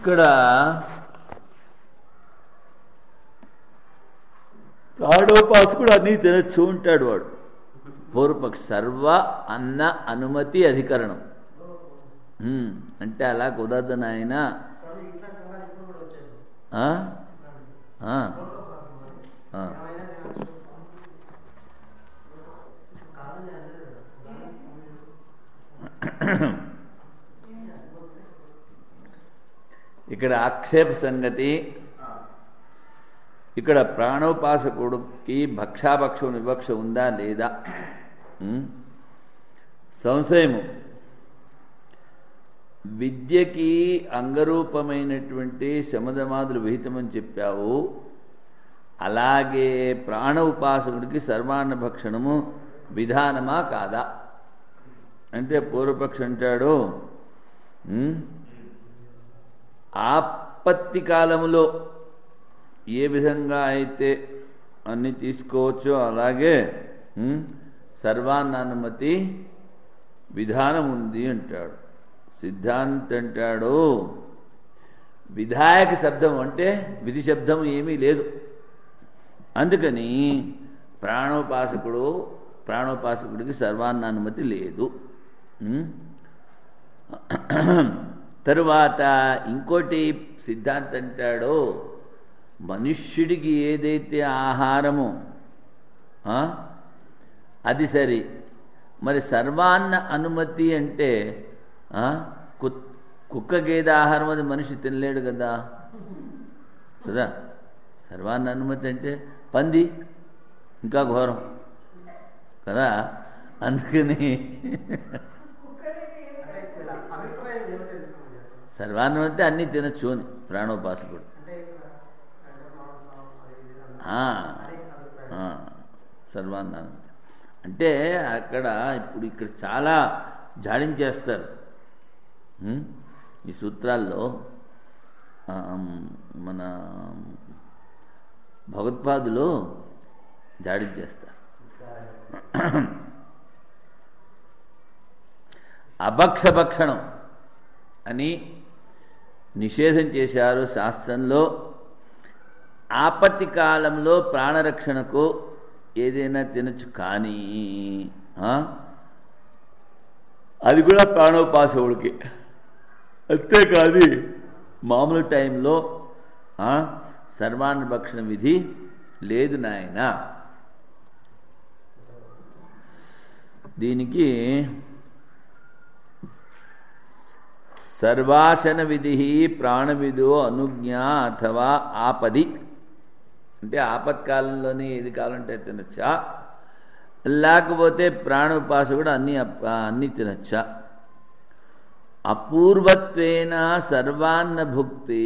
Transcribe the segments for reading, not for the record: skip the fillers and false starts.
ఇక్కడ ప్రాణోపాసకుడు అన్నీ తినచ్చు ఉంటాడు వాడు. పూర్వపక్ష సర్వ అన్న అనుమతి అధికరణం అంటే అలా కుదరదు నాయన. ఇక్కడ ఆక్షేప సంగతి, ఇక్కడ ప్రాణోపాసకుడికి భక్షాభక్షం వివక్ష ఉందా లేదా సంశయము. విద్యకి అంగరూపమైనటువంటి శమధమాదులు విహితమని చెప్పావు, అలాగే ప్రాణ ఉపాసకుడికి సర్వాన్న భక్షణము విధానమా కాదా అంటే పూర్వపక్ష అంటాడు ఆపత్తి కాలంలో ఏ విధంగా అయితే అన్ని తీసుకోవచ్చో అలాగే సర్వాన్నానుమతి విధానం ఉంది అంటాడు. సిద్ధాంతి అంటాడు విధాయక శబ్దం అంటే విధి శబ్దం ఏమీ లేదు, అందుకని ప్రాణోపాసకుడికి సర్వాన్నానుమతి లేదు. తరువాత ఇంకోటి సిద్ధాంతం అంటాడు మనుష్యుడికి ఏదైతే ఆహారమో అది సరి, మరి సర్వాన్న అనుమతి అంటే కుక్క గేదె ఆహారం అది మనిషి తినలేడు కదా కదా. సర్వాన్న అనుమతి అంటే పంది ఇంకా ఘోరం కదా. అందుకని సర్వాన్నమైతే అన్నీ తినచ్చు అని ప్రాణోపాసకుడు. సర్వాన్నానుమతి అంటే అక్కడ ఇక్కడ చాలా జాడించేస్తారు ఈ సూత్రాల్లో. మన భగవత్పాదులు జాడించేస్తారు. అభక్షభక్షణం అని నిషేధం చేశారు శాస్త్రంలో. ఆపత్తి కాలంలో ప్రాణరక్షణకు ఏదైనా తినచ్చు, కానీ అది కూడా ప్రాణోపాసకుడికి. అంతేకాదు మామూలు టైంలో సర్వాన్న భక్షణ విధి లేదు నాయన. దీనికి సర్వాసన విధి ప్రాణవిధో అనుజ్ఞ అథవా ఆపది అంటే ఆపత్కాలంలోనే ఏది కావాలంటే తినచ్చా, లేకపోతే ప్రాణోపాసకుడు అన్నీ తినచ్చా. అపూర్వత్వేన సర్వాన్న భుక్తి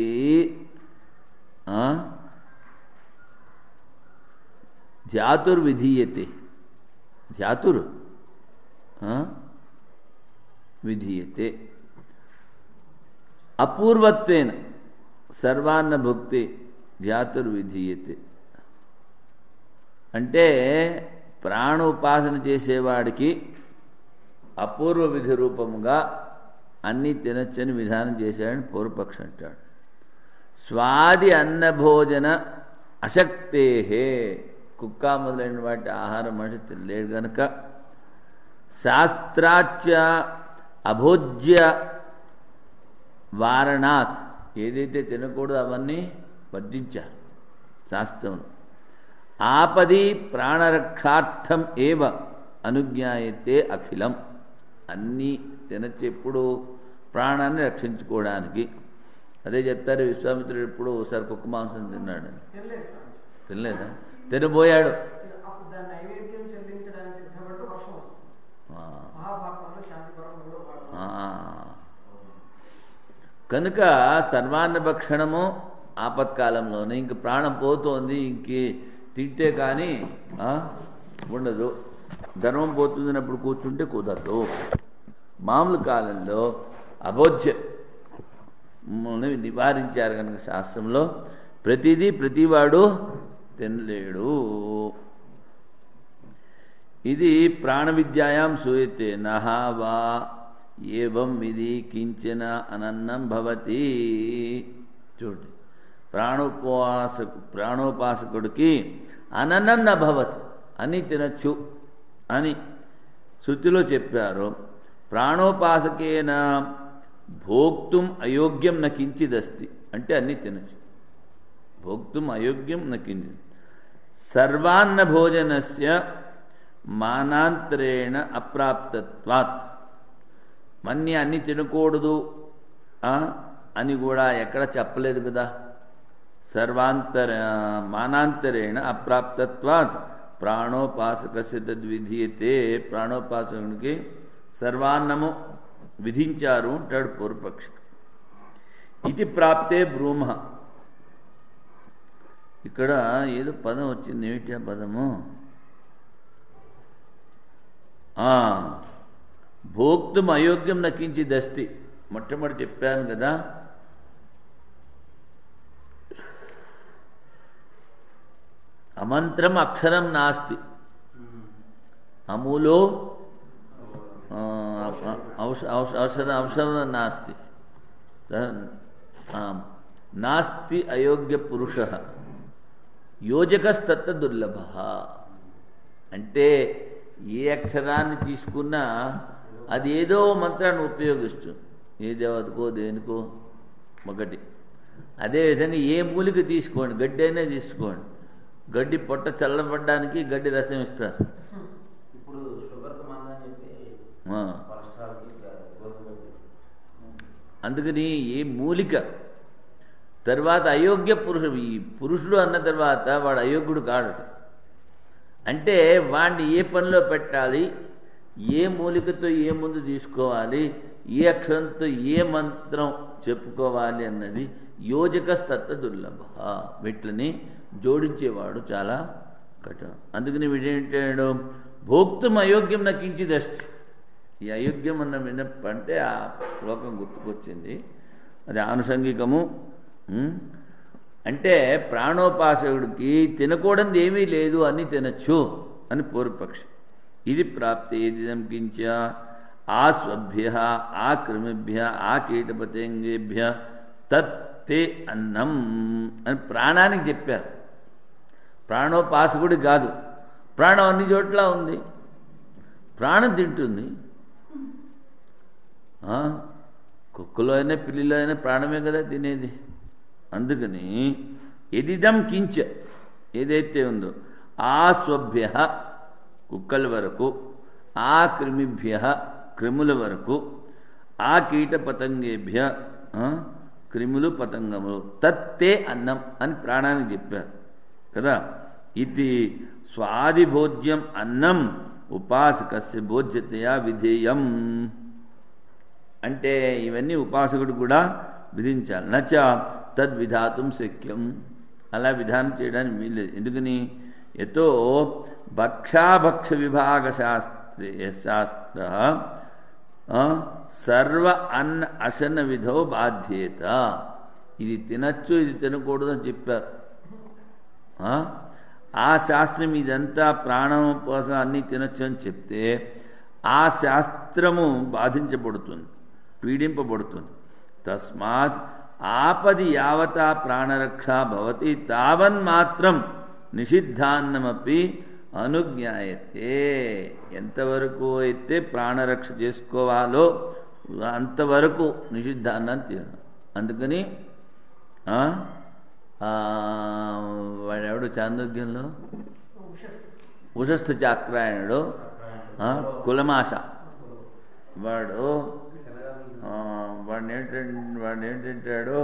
ధ్యాతుర్విధీయతే. ధ్యాతుర్ విధీయతే. అపూర్వత్వేన సర్వాన్న భుక్తి ధ్యాతుర్విధీయతే అంటే ప్రాణోపాసన చేసేవాడికి అపూర్వ విధి రూపముగా అన్నీ తినచ్చని విధానం చేశాడని పూర్వపక్ష అంటాడు. స్వాది అన్నభోజన అశక్తేహే కుక్క మొదలైన వాటి ఆహారం మనిషి తినలేడు గనక శాస్త్రాచ్య అభోజ్య వారణాత్ ఏదైతే తినకూడదు అవన్నీ వర్జించారు శాస్త్రంలో. ఆపది ప్రాణరక్షార్థం ఏవ అనుజ్ఞాయతే అఖిలం. అన్నీ తినచ్చు ఎప్పుడు ప్రాణాన్ని రక్షించుకోవడానికి. అదే చెప్తారు విశ్వామిత్రుడు ఎప్పుడు ఒకసారి కుక్క మాంసం తిన్నాడు. తినలేదా? తినబోయాడు. కనుక సర్వాన్న భక్షణము ఆపత్కాలంలోనే. ఇంక ప్రాణం పోతోంది, ఇంకే తింటే కానీ ఉండదు. ధర్మం పోతుందినప్పుడు కూర్చుంటే కుదరదు. మామూలు కాలంలో అభోజ్య నివారించారు కనుక శాస్త్రంలో ప్రతిదీ ప్రతివాడు తినలేడు. ఇది ప్రాణ విద్యాయాం సూయతే నహా వా ఏవం ఇది కించన అనన్నం భవతి. చూడండి, ప్రాణోపాసకుడికి అనన్నం న భవతి, అని తినచ్చు అని శృతిలో చెప్పారు. ప్రాణోపాసకేన భోక్తుం అయోగ్యం న కించిదస్తి, అంటే అన్నీ తినచ్చు. భోక్తుం అయోగ్యం న కించిత్. సర్వాన్న భోజనస్య మానాంతరేణ అప్రాప్తత్వాత్. అన్నీ తినకూడదు అని కూడా ఎక్కడ చెప్పలేదు కదా. మానాంతరేణ అప్రాప్తత్వాత్ ప్రాణోపాసకస్య తద్విధీయతే. ప్రాణోపాసకునికి సర్వాన్నము విధించారు అంటాడు పూర్వపక్షి. ఇది ప్రాప్తే బ్రూమ. ఇక్కడ ఏదో పదం వచ్చింది, ఏమిటి ఆ పదము? భోక్తుం అయోగ్యం నకించిదస్తి. మొట్టమొదటి చెప్పాను కదా, అమంత్రం అక్షరం నాస్తి, అమూలో ఔషధం నాస్తి, నాస్తి అయోగ్య పురుష యోజకస్తత్త దుర్లభ. అంటే ఏ అక్షరాన్ని తీసుకున్నా అది ఏదో మంత్రాన్ని ఉపయోగిస్తుంది, ఏ దేవతకో దేనికో ఒకటి. అదేవిధంగా ఏ మూలిక తీసుకోండి, గడ్డి అయినా తీసుకోండి, గడ్డి పొట్ట చల్లబడ్డానికి గడ్డి రసం ఇస్తారు. అందుకని ఏ మూలిక తర్వాత అయోగ్య పురుషుడు, ఈ పురుషుడు అన్న తర్వాత వాడు అయోగ్యుడు కాడు. అంటే వాడిని ఏ పనిలో పెట్టాలి, ఏ మూలికతో ఏ ముందు తీసుకోవాలి, ఏ అక్షరంతో ఏ మంత్రం చెప్పుకోవాలి అన్నది యోజకస్తత్వ దుర్లభ. వీటిని జోడించేవాడు చాలా కఠినం. అందుకని వీడేంటాడు, భోక్తం అయోగ్యం నకించిదష్టి. ఈ అయోగ్యం అన్న వినప్పంటే ఆ శ్లోకం గుర్తుకొచ్చింది, అది ఆనుషంగికము. అంటే ప్రాణోపాసకుడికి తినకూడదు ఏమీ లేదు, అన్నీ తినచ్చు అని పూర్వపక్షి. ఇది ప్రాప్తి ఏదిదం కించ ఆస్వభ్య ఆక్రిమిభ్య కీటపతంగేభ్య తత్తే అన్నం అని ప్రాణానికి చెప్పారు. ప్రాణోపాసకుడి కాదు, ప్రాణం అన్ని చోట్ల ఉంది, ప్రాణం తింటుంది. కుక్కలో అయినా పిల్లిలో అయినా ప్రాణమే కదా తినేది. అందుకని ఎదిదం కించ ఏదైతే ఉందో ఆస్వభ్య కుక్కల వరకు, క్రిమిభ్య క్రిముల వరకు, కీట పతంగేభ్య క్రిములు పతంగములు, తత్తే అన్నం అని ప్రాణానికి చెప్పారు కదా. ఇది స్వాదిభోజ్యం అన్నం ఉపాసకస్య భోజ్యతయా విధేయం. అంటే ఇవన్నీ ఉపాసకుడు కూడా విధించాలి. నచ తద్విధాతుం శక్యం, అలా విధానం చేయడానికి వీల్లేదు. ఎందుకని యతో భక్షాభక్ష విభాగ శాస్త్ర సర్వ అన్న అశన విధో బాధ్యేత. ఇది తినచ్చు ఇది తినకూడదు అని చెప్పారు. ఆ శాస్త్రం ఇదంతా ప్రాణం కోసం అన్నీ తినచ్చు అని చెప్తే ఆ శాస్త్రము బాధించబడుతుంది, పీడింపబడుతుంది. తస్మాత్ ఆపది యావతా ప్రాణరక్ష భవతి తావన్మాత్రం నిషిద్ధాన్నమపి అనుజ్ఞాయతే. ఎంతవరకు అయితే ప్రాణరక్ష చేసుకోవాలో అంతవరకు నిషిద్ధాన్నాన్ని తినడం. అందుకని వాడెవడు చాందోగ్యంలో ఉషస్థ చాక్రాయణుడు కులమాష, వాడిని ఏంటంటాడు,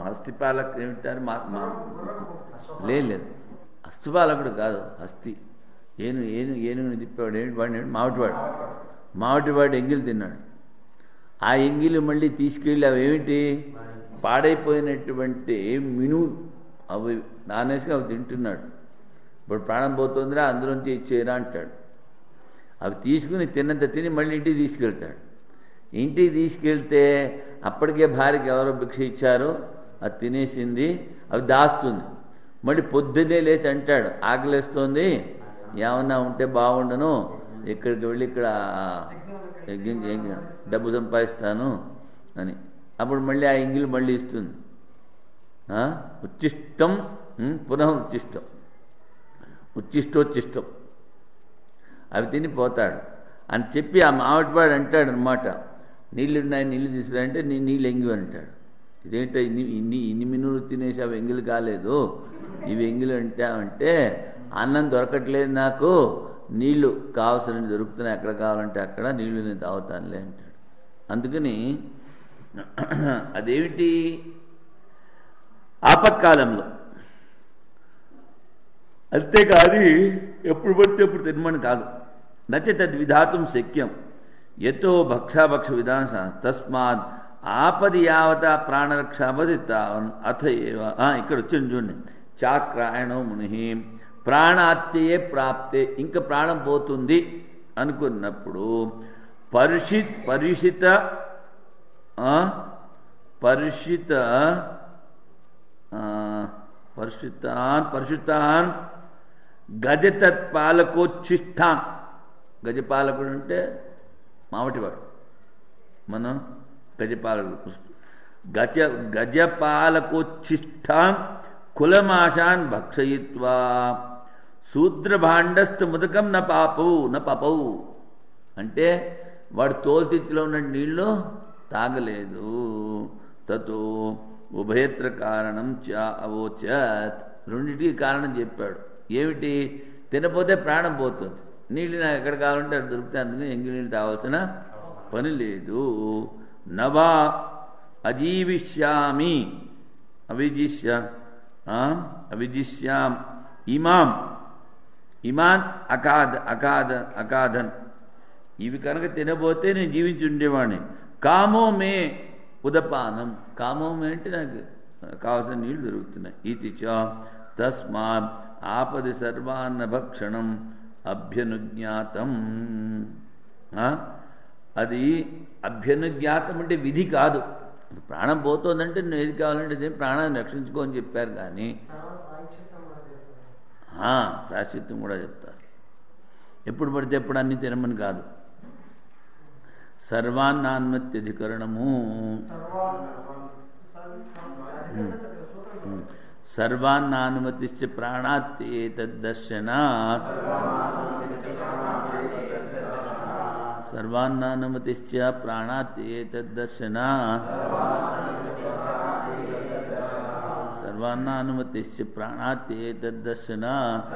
హస్తిపాలక్ ఏమిటారు, లేదు హస్తిపాలకుడు కాదు, హస్తి ఏనుగుని తిప్పాడు. వాడిని మావటివాడు ఎంగిలి తిన్నాడు. ఆ ఎంగిలి మళ్ళీ తీసుకెళ్ళి అవి ఏమిటి, పాడైపోయినటువంటి మినువులు, అవి నానేసి అవి తింటున్నాడు. ఇప్పుడు ప్రాణం పోతుందిరా అందులోంచి ఇచ్చేరా అంటాడు. అవి తీసుకుని తిన్నంత తిని మళ్ళీ ఇంటికి తీసుకెళ్తాడు. ఇంటికి తీసుకెళ్తే అప్పటికే భార్యకి ఎవరో భిక్ష ఇచ్చారో అది తినేసింది, అవి దాస్తుంది. మళ్ళీ పొద్దున్నే లేచి అంటాడు, ఆకలేస్తోంది, ఏమన్నా ఉంటే బాగుండను, ఇక్కడికి వెళ్ళి ఇక్కడ యజ్ఞం చేయ డబ్బు సంపాదిస్తాను అని. అప్పుడు మళ్ళీ ఆ ఎంగిలి మళ్ళీ ఇస్తుంది. ఉచ్చిష్టం పునః ఉచ్చిష్టం, ఉచ్చిష్టోచ్చిష్టం అవి తిని పోతాడు అని చెప్పి ఆ మామిడిపాడు అంటాడు అనమాట. నీళ్ళున్నాయి, నీళ్ళు తీసుకురంటే నీ నీళ్ళు ఎంగి అంటాడు. ఇదేంటో ఇన్ని మినువులు తినేసి అవి ఎంగిలి కాలేదు, ఇవి ఎంగిలి అంటావంటే అన్నం దొరకట్లేదు, నాకు నీళ్లు కావాల్సినవి దొరుకుతున్నాయి, ఎక్కడ కావాలంటే అక్కడ నీళ్లు నేను తాగుతానులే అంటాడు. అందుకని అదేమిటి ఆపత్కాలంలో, అంతేకాని ఎప్పుడు పడితే ఎప్పుడు తినమని కాదు. నచ తద్విధాతుం శక్యం యతో భక్షాభక్ష విధాన తస్మాత్ ఆపది యావత ప్రాణరక్షాపది తావన్ అథ ఏవ. ఇక్కడ వచ్చింది చూడండి, చాక్రాయణో ముని ప్రాణాత్యే ప్రాప్తే, ఇంకా ప్రాణం పోతుంది అనుకున్నప్పుడు పరిషితాన్ గజతత్పాలకోచ్ఛిష్టాన్. గజపాలకుడు అంటే మావటివాడు, మనం గజపాలకుడు. గజపాలకోచ్ఛిష్టాన్ కులమాశాన్ భక్షయిత్వా శూద్రభాండస్థ ముదకం న పాపౌ. అంటే వాడు తోలుతిత్తిలో ఉన్న నీళ్లు తాగలేదు. తతో ఉభయత్ర కారణం చ అవోచత్, రెండింటికి కారణం చెప్పాడు. ఏమిటి? తినపోతే ప్రాణం పోతుంది, నీళ్ళు నాకు ఎక్కడ కావాలంటే అది దొరికితే, అందుకని ఎంగి నీళ్ళు తాగాల్సిన పని లేదు. నవా అజీవిష్యామి అవిజిష్యాం ఇమాన్ అకాదన్, ఇవి కనుక తినబోతే నేను జీవించి ఉండేవాడిని. కామో మే ఉదపానం, కామో మే అంటే నాకు కావలసిన నీళ్లు దొరుకుతున్నాయి. ఇది చ తస్మాత్ ఆపది సర్వాన్న భక్షణం అభ్యనుజ్ఞాతం. అది అభ్యనుజ్ఞాతం అంటే విధి కాదు. ప్రాణం పోతుందంటే నేను ఏది కావాలంటే ప్రాణాన్ని రక్షించుకో అని చెప్పారు, కానీ ప్రాశ్చిత్యం కూడా చెప్తారు. ఎప్పుడు పడితే ఎప్పుడు అన్ని తినమని కాదు. సర్వాన్నాన్మత్యధికరణము, సర్వాన్నానుమతిశ్చ ప్రాణాత్యేతద్దర్శనాత్, సర్వాన్నానుమతిశ్చ ప్రాణాత్యేతద్దర్శనాత్, సర్వాన్నానుమతిశ్చ ప్రాణాత్యేతద్దర్శనాత్.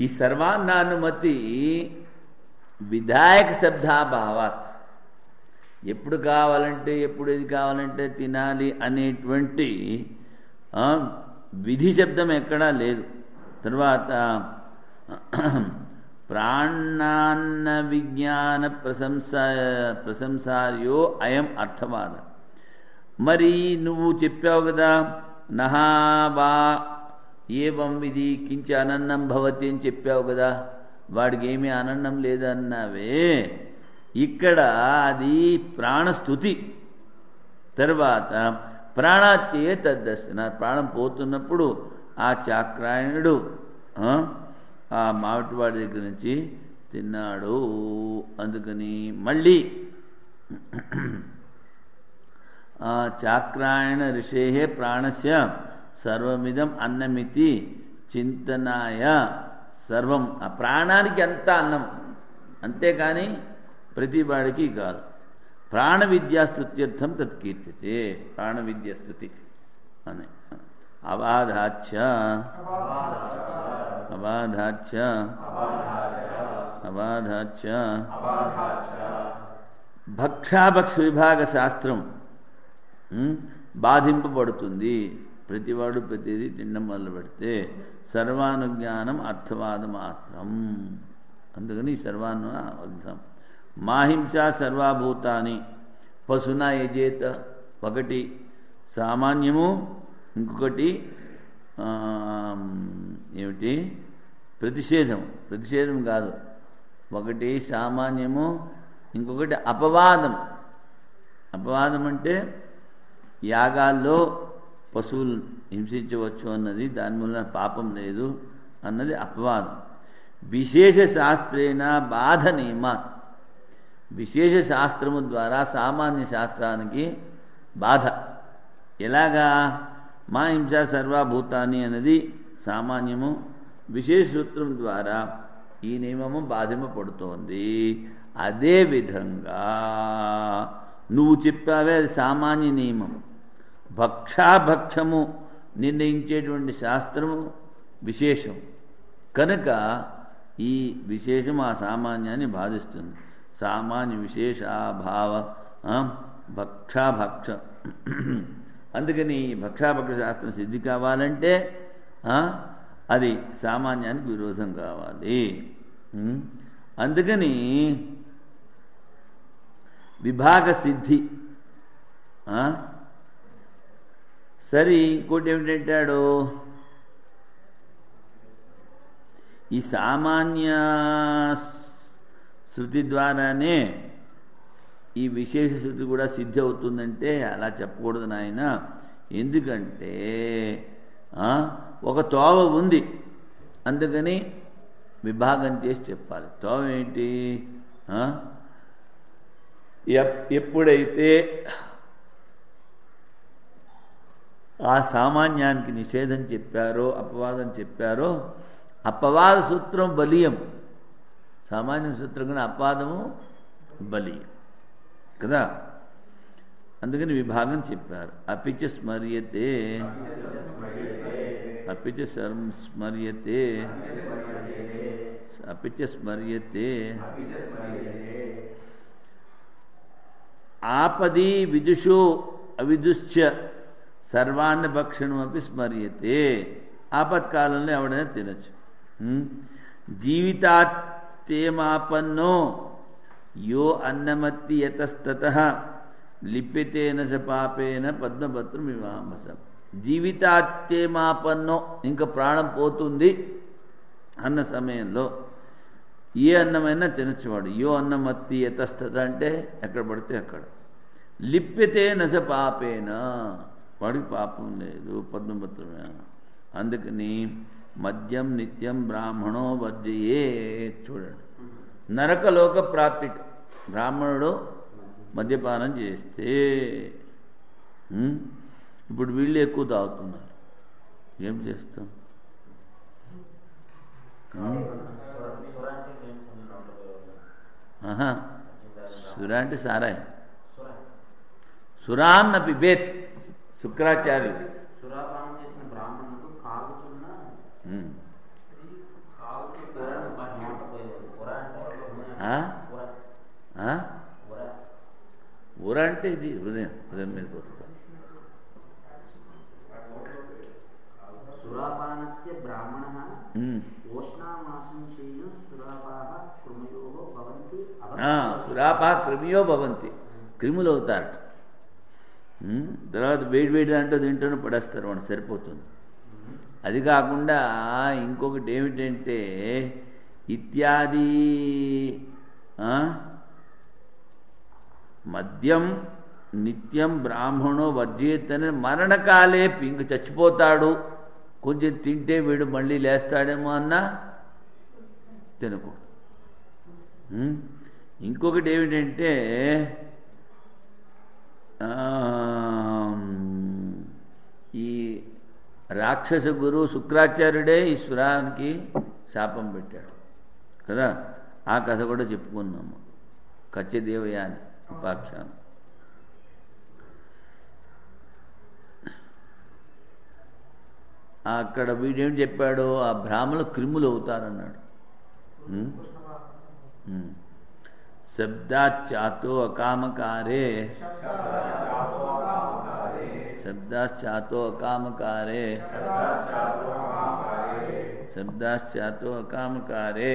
ఈ సర్వాన్నానుమతి విధాయక శబ్దాభావాత్, ఎప్పుడు కావాలంటే ఎప్పుడు ఏది కావాలంటే తినాలి అనేటువంటి విధి శబ్దం ఎక్కడా లేదు. తర్వాత ప్రాణాన్న విజ్ఞాన ప్రశంసార్యో అయం అర్థవాద. మరి నువ్వు చెప్పావు కదా, నహావా ఏవం విధి కించ అనన్నం భవతి అని చెప్పావు కదా, వాడికి ఏమీ అనన్నం లేదన్నావే. ఇక్కడ అది ప్రాణస్థుతి. తర్వాత ప్రాణాత్యే తద్దర్శన, ప్రాణం పోతున్నప్పుడు ఆ చాక్రాయణుడు ఆ మావిటివాడి దగ్గర నుంచి తిన్నాడు. అందుకని మళ్ళీ చాక్రాయణ ఋషే ప్రాణస్య సర్వమిదం అన్నమితి చింతనాయ సర్వం. ఆ ప్రాణానికి అంతా అన్నం, అంతేకాని ప్రతి వాడికి కాదు. ప్రాణ విద్యాస్తుత్యర్థం తత్కీర్తితే, ప్రాణ విద్యాస్తుతి అని. అబాధాచ్య అబాధాచ్య అబాధాచ్య భక్షాభక్ష విభాగ శాస్త్రం బాధింపబడుతుంది. ప్రతివాడు ప్రతిదీ తినడం మొదలు పెడితే సర్వానుజ్ఞానం అర్థవాద మాత్రం. అందుకని సర్వానుర్థం. మాహింస సర్వభూతాని పశునా యజేత, ఒకటి సామాన్యము, ఇంకొకటి ఏమిటి ప్రతిషేధం. ప్రతిషేధం కాదు, ఒకటి సామాన్యము, ఇంకొకటి అపవాదం. అపవాదం అంటే యాగాల్లో పశువులు హింసించవచ్చు అన్నది, దానివల్ల పాపం లేదు అన్నది అపవాదం. విశేష శాస్త్రేణ బాధ నియమాత్, విశేష శాస్త్రము ద్వారా సామాన్య శాస్త్రానికి బాధ. ఎలాగా? మా హింస సర్వభూతాన్ని అనేది సామాన్యము, విశేష సూత్రం ద్వారా ఈ నియమము బాధింపబడుతోంది. అదేవిధంగా నువ్వు చెప్పావే అది సామాన్య నియమం, భక్షాభక్షము నిర్ణయించేటువంటి శాస్త్రము విశేషం కనుక ఈ విశేషం ఆ సామాన్యాన్ని బాధిస్తుంది. సామాన్య విశేషాభావ భక్షాభక్ష. అందుకని భక్షాభక్ష శాస్త్రం సిద్ధి కావాలంటే అది సామాన్యానికి విరోధం కావాలి. అందుకని విభాగ సిద్ధి. సరే, ఇంకోటి ఏమిటంటాడు? ఈ సామాన్య శృతి ద్వారానే ఈ విశేష శృతి కూడా సిద్ధి అవుతుందంటే అలా చెప్పకూడదు నాయన. ఎందుకంటే ఒక తోవ ఉంది, అందుకని విభాగం చేసి చెప్పాలి. తోవ ఏంటి? ఎప్పుడైతే ఆ సామాన్యానికి నిషేధం చెప్పారో, అపవాదం చెప్పారో, అపవాద సూత్రం బలీయం, సామాన్య సూత్రం కన్నా అపవాదము బలీయం కదా. అందుకని విభాగం చెప్పారు. అపిచ స్మర్యతే, అపిచ స్మర్యతే, అపిచ స్మర్యతే ఆపది విదుషో అవిదుశ్చ సర్వాన్న భక్షణం అపి స్మర్యతే. ఆపత్కాలంలో ఎవడైనా తినచ్చు. జీవితాత్తేమాపన్నో యో అన్నమత్తి యతస్తతః లిప్యతేన స పాపేన పద్మపత్రం వివాంబసం. జీవితాత్తేమాపన్నో, ఇంకా ప్రాణం పోతుంది అన్న సమయంలో ఏ అన్నమైనా తినచ్చువాడు. యో అన్నమత్తి యతస్తత అంటే ఎక్కడ పడితే అక్కడ. లిప్యతేన స పాపేన, వాడికి పాపం లేదు, పద్మపత్రమే. అందుకని మద్యం నిత్యం బ్రాహ్మణో వర్జయే. చూడండి, నరకలోక ప్రాప్తి. బ్రాహ్మణుడు మద్యపానం చేస్తే, ఇప్పుడు వీళ్ళు ఎక్కువ తాగుతున్నారు, ఏం చేస్తాం? సురా అంటే సారాయి. సురాన్న పిబేత్ శుక్రాచార్యులు. ఊర అంటే ఇది హృదయం, హృదయం మీద పోతుంది. సురాపా క్రిమియో భవంతి, క్రిములు అవుతారట. తర్వాత వేడి వేడి దాంట్లో తింటూనే పడేస్తారు, వాడు సరిపోతుంది. అది కాకుండా ఇంకొకటి ఏమిటంటే ఇత్యాది మద్యం నిత్యం బ్రాహ్మణో వర్జేత్ అని మరణకాలే ఇంక చచ్చిపోతాడు, కొంచెం తింటే వీడు మళ్ళీ లేస్తాడేమో అన్నా తినకూడదు. ఇంకొకటి ఏమిటంటే ఈ రాక్షస గురువు శుక్రాచార్యుడే ఈశ్వరానికి శాపం పెట్టాడు కదా. ఆ కథ కూడా చెప్పుకున్నాము, కచ్చదేవయాని ఉపాఖ్యానం. అక్కడ వీడేం చెప్పాడు? ఆ బ్రాహ్మణులు క్రిములు అవుతారన్నాడు. శబ్దాచ్చాతో అకామకారే, శబ్దాశ్చాతో అకామకారే, శబ్దాశ్చాతో అకామకారే.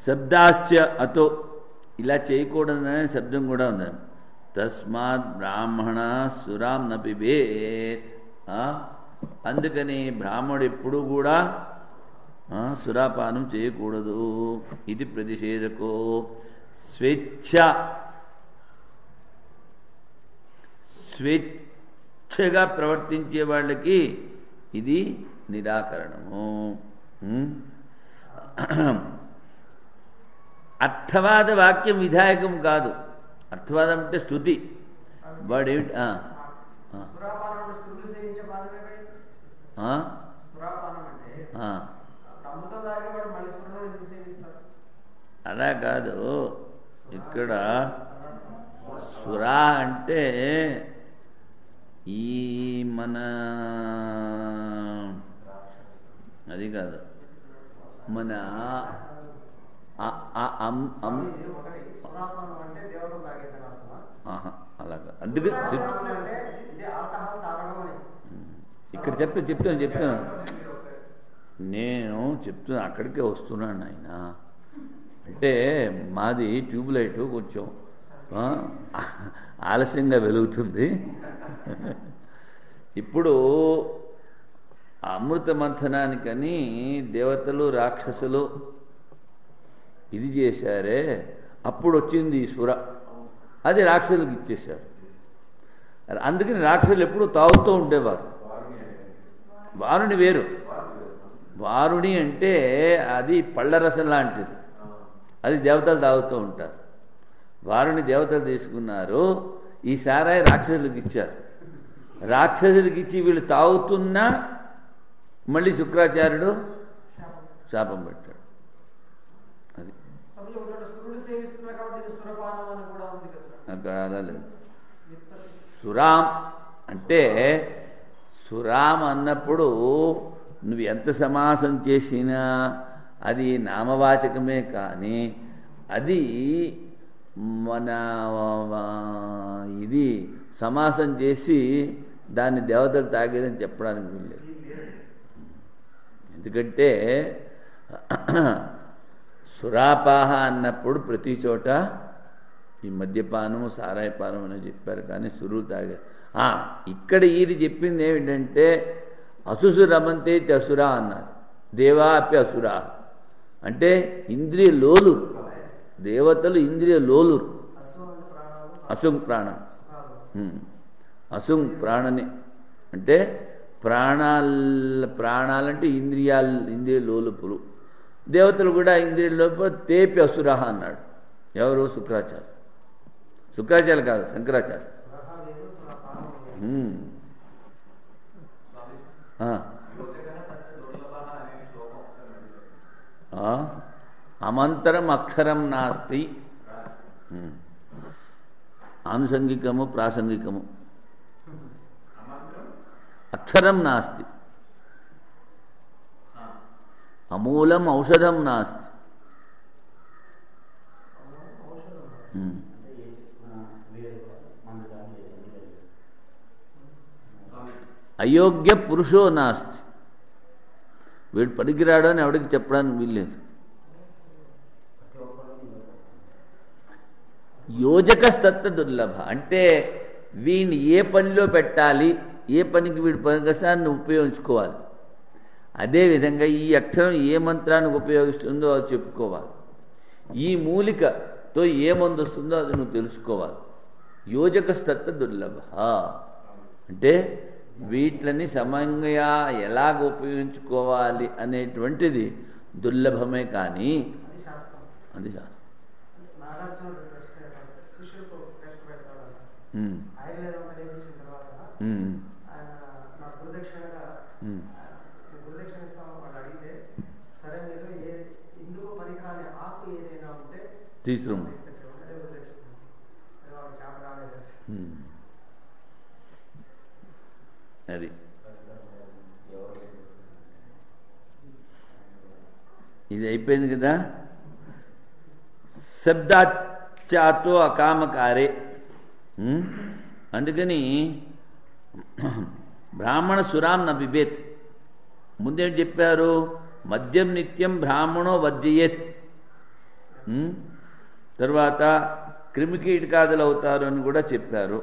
శబ్దాశ్చ అతో, ఇలా చేయకూడదనే శబ్దం కూడా ఉంది. తస్మాత్ బ్రాహ్మణ సురాం న పిబేత్. అందుకని బ్రాహ్మణుడు ఎప్పుడు కూడా సురాపానం చేయకూడదు. ఇది ప్రతిషేధకో. స్వేచ్ఛ, స్వేచ్ఛ స్వేచ్ఛగా ప్రవర్తించే వాళ్ళకి ఇది నిరాకరణము. అర్థవాద వాక్యం విధాయకం కాదు. అర్థవాదం అంటే స్తుతి. వాడేమిటి అలా కాదు. ఇక్కడ సురా అంటే ఈ మన అది కాదు, మన అలాగా. అందుకే ఇక్కడ చెప్తాను నేను చెప్తున్నా, అక్కడికే వస్తున్నాను ఆయన. అంటే మాది ట్యూబ్లైట్ కొంచెం ఆలస్యంగా వెలుగుతుంది. ఇప్పుడు అమృత మంథనానికని దేవతలు రాక్షసులు ఇది చేశారే, అప్పుడు వచ్చింది ఈ సుర. అది రాక్షసులకు ఇచ్చేశారు. అందుకని రాక్షసులు ఎప్పుడు తాగుతూ ఉండేవారు. వారుని వేరు. వారుని అంటే అది పళ్ళరసం లాంటిది, అది దేవతలు తాగుతూ ఉంటారు. వారుని దేవతలు తీసుకున్నారు, ఈ సారాయి రాక్షసులకు ఇచ్చారు. రాక్షసులకు ఇచ్చి వీళ్ళు తాగుతున్నా మళ్ళీ శుక్రాచార్యుడు శాపం పెట్టాడు. అది అలా లేదు. సురాం అంటే సురాం అన్నప్పుడు నువ్వు ఎంత సమాసం చేసినా అది నామవాచకమే, కానీ అది మన ఇది సమాసం చేసి దాన్ని దేవతలు తాగేదని చెప్పడానికి వీల్లేదు. ఎందుకంటే సురాపాహ అన్నప్పుడు ప్రతి చోట ఈ మద్యపానము సారాయపానం అని చెప్పారు, కానీ సురువు తాగే. ఇక్కడ ఇది చెప్పింది ఏమిటంటే అసుసు రమంతే అసురా అన్నారు. దేవా అపి అసురా అంటే ఇంద్రియ లోలురు. దేవతలు ఇంద్రియ లోలురు. అసుంగ్ ప్రాణం. అసుంగ్ ప్రాణని అంటే ప్రాణాలంటే ఇంద్రియ లోలుపులు. దేవతలు కూడా ఇంద్రియ లోపు. తేపి అసురహ అన్నాడు ఎవరు? శుక్రాచార్య కాదు, శంకరాచార్య. అమంతరం అక్షరం నాస్తి. ఆనుషంగికము ప్రాసంగికము. అక్షరం నాస్తి, అమూలం ఔషధం నాస్తి. అయోగ్య పురుషో నాస్తి. వీడు పనికిరాడు అని ఎవడికి చెప్పడానికి వీల్లేదు. యోజకస్తత్వ దుర్లభ అంటే వీడిని ఏ పనిలో పెట్టాలి, ఏ పనికి వీడి పనికసాన్ని ఉపయోగించుకోవాలి. అదేవిధంగా ఈ అక్షరం ఏ మంత్రానికి ఉపయోగిస్తుందో అది చెప్పుకోవాలి. ఈ మూలికతో ఏ మందు వస్తుందో అది నువ్వు తెలుసుకోవాలి. యోజకస్తత్వ దుర్లభ అంటే వీటిని సమంగా ఎలాగ ఉపయోగించుకోవాలి అనేటువంటిది దుర్లభమే, కానీ అది శాస్త్రం. తీసుకురమ్మ. అది ఇది అయిపోయింది కదా. శబ్దాచాతో అకామకారే. అందుకని బ్రాహ్మణ సురాం న బిబేత్. ముందేం చెప్పారు? మద్యం నిత్యం బ్రాహ్మణో వర్జయేత్. తర్వాత క్రిమికీటకాదులు అవుతారు అని కూడా చెప్పారు.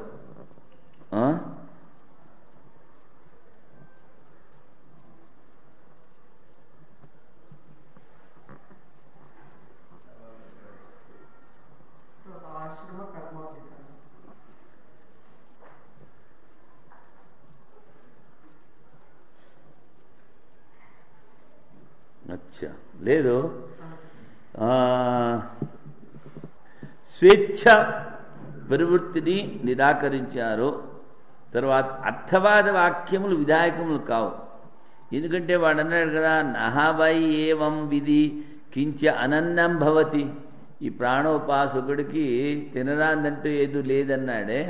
అచ్చా లేదు, స్వేచ్ఛ ప్రవృత్తిని నిరాకరించారో తర్వాత అర్థవాద వాక్యములు విధాయకములు కావు. ఎందుకంటే వాడు అన్నాడు కదా, నహవై ఏవం విధి కించ అనన్నం భవతి. ఈ ప్రాణోపాసకుడికి తినరాందంటూ ఏదో లేదన్నాడే,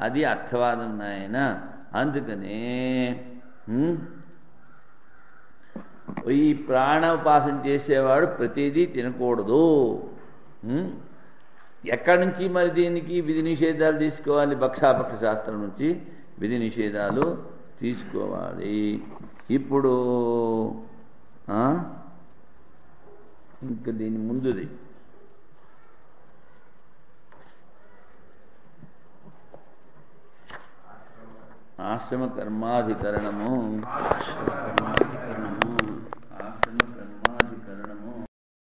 అది అర్థవాదం నాయన. అందుకనే ఈ ప్రాణోపాసన చేసేవాడు ప్రతిదీ తినకూడదు. ఎక్కడి నుంచి మరి దీనికి విధి నిషేధాలు తీసుకోవాలి? భక్షాపక్ష శాస్త్రం నుంచి విధి నిషేధాలు తీసుకోవాలి. ఇప్పుడు ఇంకా దీని ముందుది ఆశ్రమ కర్మాధికరణము.